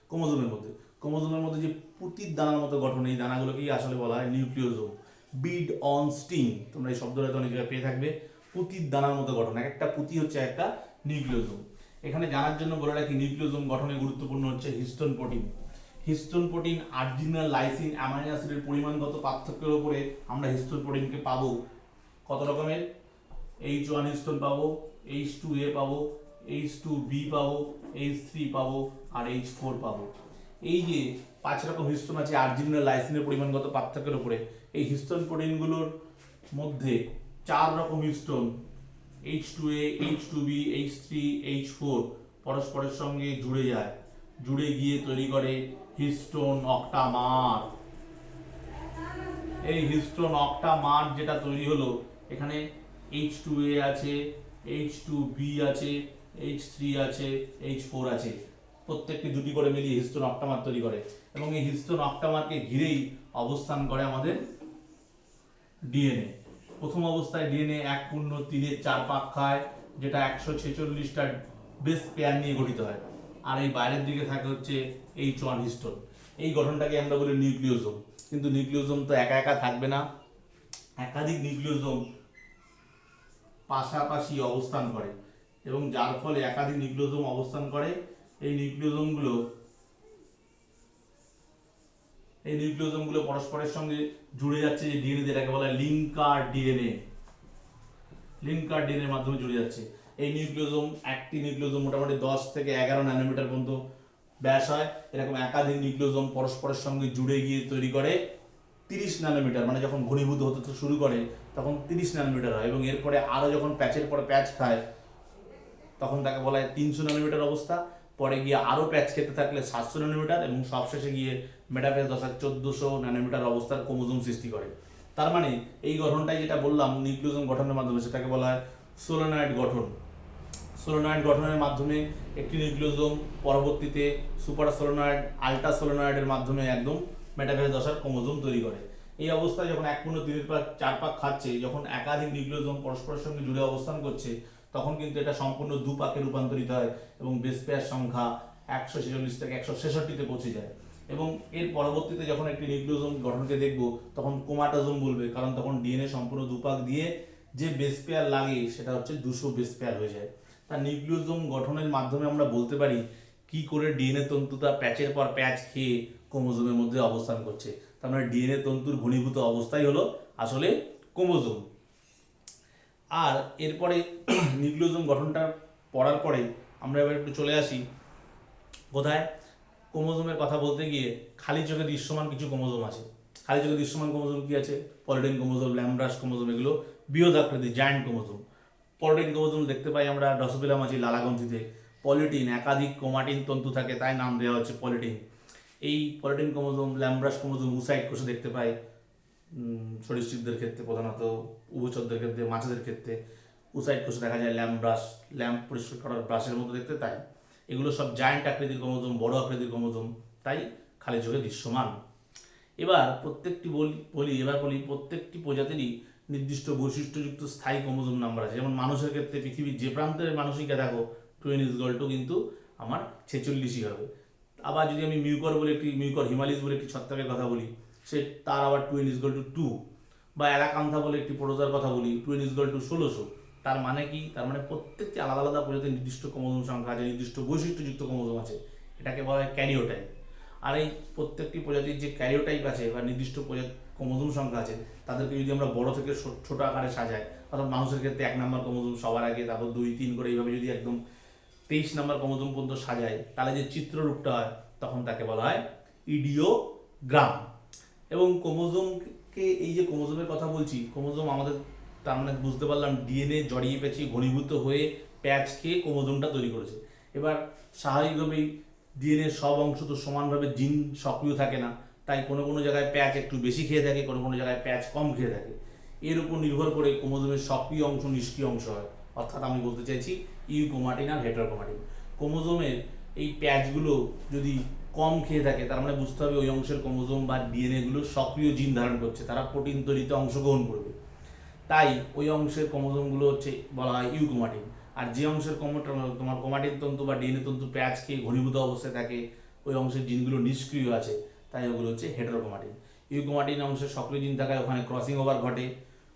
ক্রোমোজোমের মধ্যে। ক্রোমোজোমের মধ্যে যে পুতির দানার মতো গঠন, এই দানাগুলোকেই আসলে বলা হয় নিউক্লিওজোম। বিড অন স্টিং, তোমরা এই শব্দটা তো অনেক জায়গায় পেয়ে থাকবে। পুতির দানার মতো গঠন, এক একটা পুতি হচ্ছে একটা নিউক্লিওজোম। এখানে জানার জন্য বলে রাখি নিউক্লিওজোম গঠনে গুরুত্বপূর্ণ হচ্ছে histone protein. Histone protein, arginine, lysine, amino অ্যাসিডের পরিমাণগত পার্থক্যের উপরে আমরা হিস্টোন প্রোটিনকে পাবো কত রকমের, H1 হিস্টোন পাবো, H2A পাবো, H2B পাবো, H3 পাবো আর H4 পাবো। এই যে 5 রকম হিস্টোন আছে আর্জিনিন, লাইসিনের পরিমাণগত পার্থক্যের উপরে, এই হিস্টোন প্রোটিনগুলোর মধ্যে 4 রকম histone H2A, H2B, H3, H4 পরস্পরের সঙ্গে জুড়ে যায়, জুড়ে গিয়ে তৈরি করে হিস্টোন অক্টামার। এই হিস্টোন অক্টামার যেটা তৈরি হলো, এখানে H2A আছে, H2B আছে, H3 আছে, H4 আছে, প্রত্যেকটি দুটি করে মিলিয়ে হিস্টোন অক্টামার তৈরি করে। এবং এই হিস্টোন অক্টামারকে ঘিরেই অবস্থান করে আমাদের ডিএনএ। প্রথম অবস্থায় ডিএনএ 1:3 4 পাক খায়, যেটা 146টা বেস পেয়ার নিয়ে গঠিত হয়। আর এই বাইরের দিকে থাকে হচ্ছে H1 হিস্টোন। এই গঠনটাকে আমরা বলি নিউক্লিওজোম। কিন্তু নিউক্লিওজোম তো একা একা থাকবে না, একাধিক নিউক্লিওজোম পাশাপাশি অবস্থান করে, এবং যার ফলে একাধিক নিউক্লিওজোম অবস্থান করে এই নিউক্লিওজোমগুলো পরস্পরের সঙ্গে জুড়ে যাচ্ছে, যে ডিএনএ, যেটাকে বলা হয় লিঙ্কার ডিএনএ। লিঙ্কার ডিএনএর মাধ্যমে জুড়ে যাচ্ছে। এই নিউক্লিওজোম, একটি নিউক্লিওজোম মোটামুটি 10 থেকে 11 ন্যানোমিটার পর্যন্ত ব্যাস হয়। এরকম একাধিক নিউক্লিওজোম পরস্পরের সঙ্গে জুড়ে গিয়ে তৈরি করে 30 ন্যানোমিটার, মানে যখন ঘনীভূত হতে শুরু করে তখন 30 ন্যানোমিটার হয়। এবং এরপরে আরও যখন প্যাচের পরে প্যাচ খায় তখন তাকে বলা হয় 300 ন্যানোমিটার অবস্থা। পরে গিয়ে আরও প্যাচ খেতে থাকলে 700 ন্যানোমিটার, এবং সবশেষে গিয়ে মেটাফেজ দশায় 1400 ন্যানোমিটার অবস্থার ক্রোমোজোম সৃষ্টি করে। তার মানে এই গঠনটাই যেটা বললাম নিউক্লিওজোম গঠনের মাধ্যমে, সেটাকে বলা হয় সোলেনয়েড গঠন। সোলেনয়েড গঠনের মাধ্যমে একটি নিউক্লিওজোম পরবর্তীতে সুপার সোলেনয়েড, আল্ট্রা সোলেনয়েডের মাধ্যমে একদম মেটাফেজ দশার ক্রোমোজোম তৈরি করে। এই অবস্থায় যখন 1:3 4 পাক খাচ্ছে, যখন একাধিক নিউক্লিওজোম পরস্পরের সঙ্গে জুড়ে অবস্থান করছে, তখন কিন্তু এটা সম্পূর্ণ 2 পাকে রূপান্তরিত হয় এবং বেস পেয়ার সংখ্যা 146 থেকে 166-তে পৌঁছে যায়। এবং এর পরবর্তীতে যখন একটি নিউক্লিওজোম গঠনকে দেখব তখন ক্রোমাটোজোম বলবে, কারণ তখন ডিএনএ সম্পূর্ণ 2 পাক দিয়ে যে বেস পেয়ার লাগে সেটা হচ্ছে 200 বেস পেয়ার হয়ে যায়। তার নিউক্লিওজোম গঠনের মাধ্যমে আমরা বলতে পারি কি করে ডিএনএ তন্তুটা প্যাচের পর প্যাচ খেয়ে ক্রোমোজোমের মধ্যে অবস্থান করছে। তার মানে ডিএনএ তন্তুর ঘনীভূত অবস্থাই হলো আসলে ক্রোমোজোম। আর এরপরে নিউক্লিওজোম গঠনটা পড়ার পরে আমরা এবার একটু চলে আসি কোথায়, ক্রোমোজোমের কথা বলতে গিয়ে খালি চোখে দৃশ্যমান কিছু ক্রোমোজোম আছে। খালি চোখে দৃশ্যমান ক্রোমোজোম কি আছে? পলিডেন ক্রোমোজোম, ল্যামব্রাস ক্রোমোজোম, এগুলো বৃহৎ আকৃতির জায়ান্ট ক্রোমোজোম। পলিডেন ক্রোমোজোম দেখতে পাই আমরা ড্রসোফিলা মাছি, লালাগ্রন্থিতে। পলিটিন, একাধিক ক্রোমাটিন তন্তু থাকে, তাই নাম দেওয়া হচ্ছে পলিটিন। এই পলিটিন ক্রোমোজোম, ল্যামব্রাস ক্রোমোজোম উসাইড কোষে দেখতে পাই সরীসৃপদের ক্ষেত্রে, প্রধানত উভচরদের ক্ষেত্রে, মাছেদের ক্ষেত্রে উসাইড কোষে দেখা যায় ল্যাম্প পরিষ্কার করার ব্রাশের মতো দেখতে। তাই এগুলো সব জায়ান্ট আকৃতির ক্রোমোজোম, বড় আকৃতির ক্রোমোজোম, তাই খালি চোখে দৃশ্যমান। এবার বলি প্রত্যেকটি প্রজাতিরই নির্দিষ্ট বৈশিষ্ট্যযুক্ত স্থায়ী ক্রোমোজোম নাম্বার আছে। যেমন মানুষের ক্ষেত্রে পৃথিবীর যে প্রান্তের মানুষকে দেখো 2n কিন্তু আমার 46ই হবে। আবার যদি আমি মিউকর হিমালিস বলে একটি ছত্রাকের কথা বলি, সে তার আবার 2n=2। বা অ্যালাকান্থা বলে একটি প্রোটোজার কথা বলি, 2n=1600। তার মানে কি? তার মানে প্রত্যেকটি আলাদা আলাদা প্রজাতির নির্দিষ্ট ক্রোমোজোম সংখ্যা আছে, নির্দিষ্ট বৈশিষ্ট্যযুক্ত ক্রোমোজোম আছে, এটাকে বলা হয় ক্যারিওটাইপ। আর এই প্রত্যেকটি প্রজাতির যে ক্যারিওটাইপ আছে বা নির্দিষ্ট ক্রোমোজোম সংখ্যা আছে, তাদেরকে যদি আমরা বড় থেকে ছোট আকারে সাজাই, অর্থাৎ মানুষের ক্ষেত্রে 1 নম্বর ক্রোমোজোম সবার আগে, তারপর 2, 3 করে এইভাবে যদি একদম 23 নম্বর ক্রোমোজোম পর্যন্ত সাজাই, তাহলে যে চিত্ররূপটা হয় তখন তাকে বলা হয় ইডিওগ্রাম। এবং ক্রোমোজোমকে, এই যে ক্রোমোজোমের কথা বলছি, ক্রোমোজোম আমাদের, তার মানে বুঝতে পারলাম ডিএনএ জড়িয়ে পেঁচিয়ে ঘনীভূত হয়ে প্যাচ খেয়ে ক্রোমোজোমটা তৈরি করেছে। এবার স্বাভাবিকভাবেই ডিএনএ সব অংশ তো সমানভাবে জিন সক্রিয় থাকে না, তাই কোনো কোনো জায়গায় প্যাচ একটু বেশি খেয়ে থাকে, কোনো কোনো জায়গায় প্যাচ কম খেয়ে থাকে। এর উপর নির্ভর করে ক্রোমোজোমের সক্রিয় অংশ নিষ্ক্রিয় অংশ হয়। অর্থাৎ আমি বলতে চাইছি ইউক্রোমাটিন আর হেটারোক্রোমাটিন। ক্রোমোজোমের এই প্যাচগুলো যদি কম খেয়ে থাকে, তার মানে বুঝতে হবে ওই অংশের ক্রোমোজোম বা ডিএনএগুলো সক্রিয় জিন ধারণ করছে, তারা প্রোটিন তৈরিতে অংশগ্রহণ করবে। তাই ওই অংশের ক্রোমোজোমগুলো হচ্ছে বলা হয় ইউক্রোমাটিন। আর যে অংশের তোমার ক্রোমাটিন তন্তু বা ডিএনএ তন্তু প্যাচ খেয়ে ঘনীভূত অবস্থায় থাকে, ওই অংশের জিনগুলো নিষ্ক্রিয় আছে, তাই ওগুলো হচ্ছে হেটারোক্রোমাটিন। ইউক্রোমাটিন অংশের সক্রিয় জিন থাকায় ওখানে ক্রসিং ওভার ঘটে।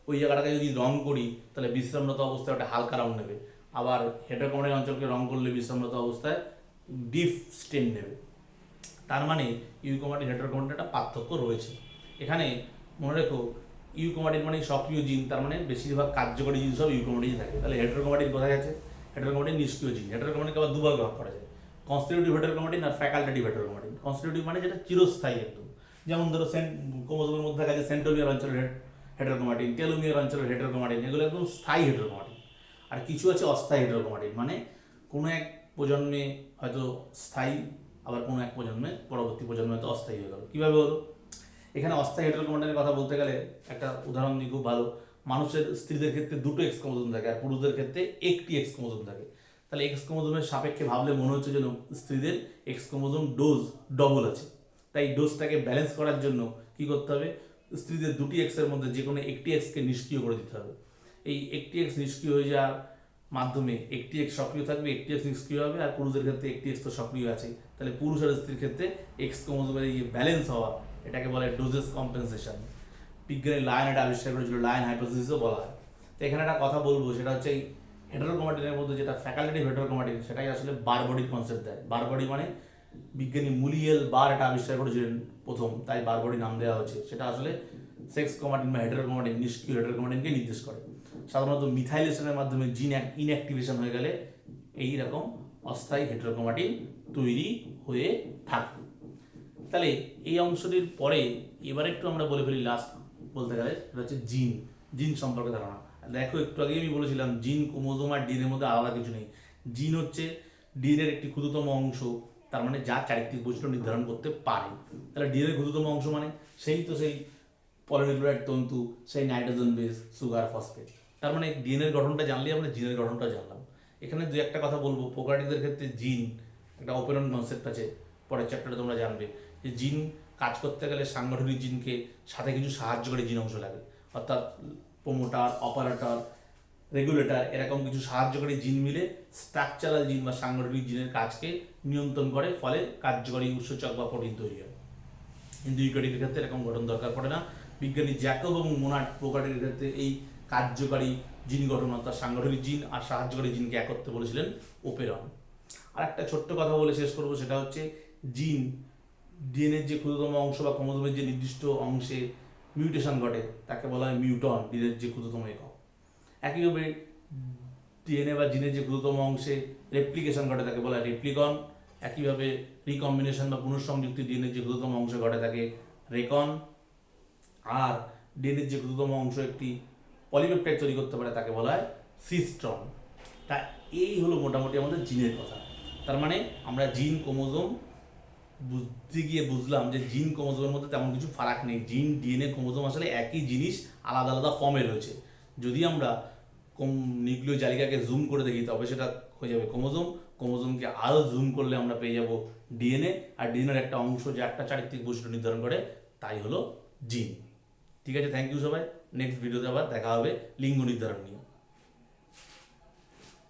ওই জায়গাটাকে যদি রং করি তাহলে বিশ্রামরত অবস্থায় ওটা হালকা রং নেবে, আবার হেটারোক্রোমাটিন অঞ্চলকে রং করলে বিশ্রামরত অবস্থায় ডিপ স্টেন নেবে। তার মানে ইউক্রোমাটিন হেটারোক্রোমাটিন একটা পার্থক্য রয়েছে। এখানে মনে রেখো ইউক্রোমাটিন মানে সক্রিয় জিন, তার মানে বেশিরভাগ কার্যকরী জিন সব ইউক্রোমাটিনই থাকে। তাহলে হেটারোক্রোমাটিন কোথায় আছে? হেটারোক্রোমাটিন নিষ্ক্রিয় জিন। হেটারোক্রোমাটিনকে আবার দুভাগে ভাগ করা যায়, কনস্টিটিউটিভ হেটারোক্রোমাটিন আর ফ্যাকাল্টেটিভ হেটারোক্রোমাটিন। কনস্টিটিউটিভ মানে যেটা চিরস্থায়ী একদম, যেমন ধরো ক্রোমোজোমের মধ্যে থাকে যে সেন্ট্রোমিয়ার অঞ্চলের হেটারোক্রোমাটিন, টেলোমিয়ার অঞ্চলের হেটারোক্রোমাটিন, এগুলো একদম স্থায়ী হেটারোক্রোমাটিন। আর কিছু আছে অস্থায়ী হেটারোক্রোমাটিন, মানে কোনো এক প্রজন্মে হয়তো স্থায়ী, আবার কোনো এক প্রজন্মে পরবর্তী প্রজন্মে হয়তো অস্থায়ী হয়ে গেল। কীভাবে হলো? এখানে অস্থায়ী হেটারোক্রোমাটিনের কথা বলতে গেলে একটা উদাহরণ দিই খুব ভালো। মানুষের স্ত্রীদের ক্ষেত্রে দুটো এক্স ক্রোমোজোম থাকে আর পুরুষদের ক্ষেত্রে একটি এক্স ক্রোমোজোম থাকে। তাহলে এক্স ক্রোমোজোমের সাপেক্ষে ভাবলে মনে হচ্ছে যেন স্ত্রীদের এক্স ক্রোমোজোম ডোজ ডবল আছে। তাই ডোজটাকে ব্যালেন্স করার জন্য কি করতে হবে? স্ত্রীদের দুটি এক্সের মধ্যে যে কোনো একটি এক্সকে নিষ্ক্রিয় করে দিতে হবে। এই একটি এক্স নিষ্ক্রিয় হয়ে যাওয়ার মাধ্যমে একটি এক্স সক্রিয় থাকবে, একটি এক্স নিষ্ক্রিয় হবে, আর পুরুষের ক্ষেত্রে একটি এক্স তো সক্রিয় আছে। তাহলে পুরুষ আর স্ত্রীর ক্ষেত্রে এক্স ক্রোমোজোমের এই ব্যালেন্স হওয়া, এটাকে বলে ডোজেস কম্পেনসেশন। বিজ্ঞানী লায়ন এটা আবিষ্কার করেছিল, লায়ন হাইপোথিসিসও বলা হয়। তো এখানে একটা কথা বলবো, সেটা হচ্ছে এই হেটারোক্রোমাটিনের মধ্যে যেটা ফ্যাকাল্টেটিভ হেটারোক্রোমাটিন, সেটাই আসলে বারবডির কনসেপ্ট দেয়। বারবডি মানে বিজ্ঞানী মুলিয়েল বার এটা আবিষ্কার করেছিলেন প্রথম, তাই বারবডি নাম দেওয়া হয়েছে। সেটা আসলে সেক্স ক্রোমাটিন বা হেটারোক্রোমাটিন, নিষ্ক্রিয় হেটারোক্রোমাটিনকে নির্দেশ করে। সাধারণত মিথাইলেশনের মাধ্যমে জিন ইনঅ্যাক্টিভেশন হয়ে গেলে এই রকম অস্থায়ী হেটারোক্রোমাটিন তৈরি হয়ে থাকে। তাহলে এই অংশটির পরে এবার একটু আমরা বলে ফেলি লাস্ট বলতে গেলে, সেটা হচ্ছে জিন। জিন সম্পর্কে ধারণা। দেখো একটু আগে আমি বলেছিলাম জিন, ক্রোমোজোম আর ডিএনএর মধ্যে আলাদা কিছু নেই। জিন হচ্ছে ডিএনএর একটি ক্ষুদ্রতম অংশ, তার মানে যা চারিত্রিক বৈশিষ্ট্য নির্ধারণ করতে পারে। তাহলে ডিএনএর ক্ষুদ্রতম অংশ মানে সেই পলিনিউক্লিওটাইড তন্তু, সেই নাইট্রোজেন বেস, সুগার, ফসফেট। তার মানে ডিএনএর গঠনটা জানলেই আমরা জিনের গঠনটা জানলাম। এখানে দু একটা কথা বলবো। প্রোকারিওটদের ক্ষেত্রে জিন একটা ওপেন কনসেপ্ট আছে, পরের চ্যাপ্টারে তোমরা জানবে যে জিন কাজ করতে গেলে সাংগঠনিক জিনকে সাথে কিছু সাহায্যকারী জিন অংশ লাগে, অর্থাৎ প্রোমোটার, অপারেটর, রেগুলেটর, এরকম কিছু সাহায্যকারী জিন মিলে স্ট্রাকচারাল জিন বা সাংগঠনিক জিনের কাজকে নিয়ন্ত্রণ করে, ফলে কার্যকরী উৎসেচক বা প্রোটিন তৈরি হয়। কিন্তু ইউক্যারিওটের ক্ষেত্রে এরকম গঠন দরকার পড়ে না। বিজ্ঞানী জ্যাকব এবং মোনার্ড প্রোকারিওটের ক্ষেত্রে এই কার্যকারী জিন গঠন, অর্থাৎ সাংগঠনিক জিন আর সাহায্যকারী জিনকে এক করতে বলেছিলেন ওপেরন। আর একটা ছোট্ট কথা বলে শেষ করবো, সেটা হচ্ছে জিন ডিএনএর যে ক্ষুদ্রতম অংশ বা ক্রোমোজোমের যে নির্দিষ্ট অংশে মিউটেশন ঘটে তাকে বলা হয় মিউটন, ডিএনএর যে ক্ষুদ্রতম একক। একইভাবে ডিএনএ বা জিনের যে ক্ষুদ্রতম অংশে রেপ্লিকেশন ঘটে তাকে বলা হয় রেপ্লিকন। একইভাবে রিকম্বিনেশন বা পুনঃসংযুক্তি ডিএনএর যে ক্ষুদ্রতম অংশে ঘটে থাকে রেকন। আর ডিএনএর যে ক্ষুদ্রতম অংশ একটি পলিপেপটাইড তৈরি করতে পারে তাকে বলা হয় সিস্ট্রন। তা এই হলো মোটামুটি আমাদের জিনের কথা। তার মানে আমরা জিন, ক্রোমোজোম বুঝতে গিয়ে বুঝলাম যে জিন ক্রোমোজোমের মধ্যে তেমন কিছু ফারাক নেই। জিন, ডিএনএ, ক্রোমোজোম আসলে একই জিনিস, আলাদা আলাদা ফর্মে রয়েছে। যদি আমরা নিউক্লিয় জালিকাকে জুম করে দেখি তবে সেটা হয়ে যাবে ক্রোমোজোম। ক্রোমোজোমকে আরও জুম করলে আমরা পেয়ে যাব ডিএনএ। আর ডিএনএর একটা অংশ যে একটা চারিত্রিক বৈশিষ্ট্য নির্ধারণ করে, তাই হলো জিন। ঠিক আছে, থ্যাংক ইউ সবাই। নেক্সট ভিডিওতে আবার দেখা হবে লিঙ্গ নির্ধারণ নিয়ে।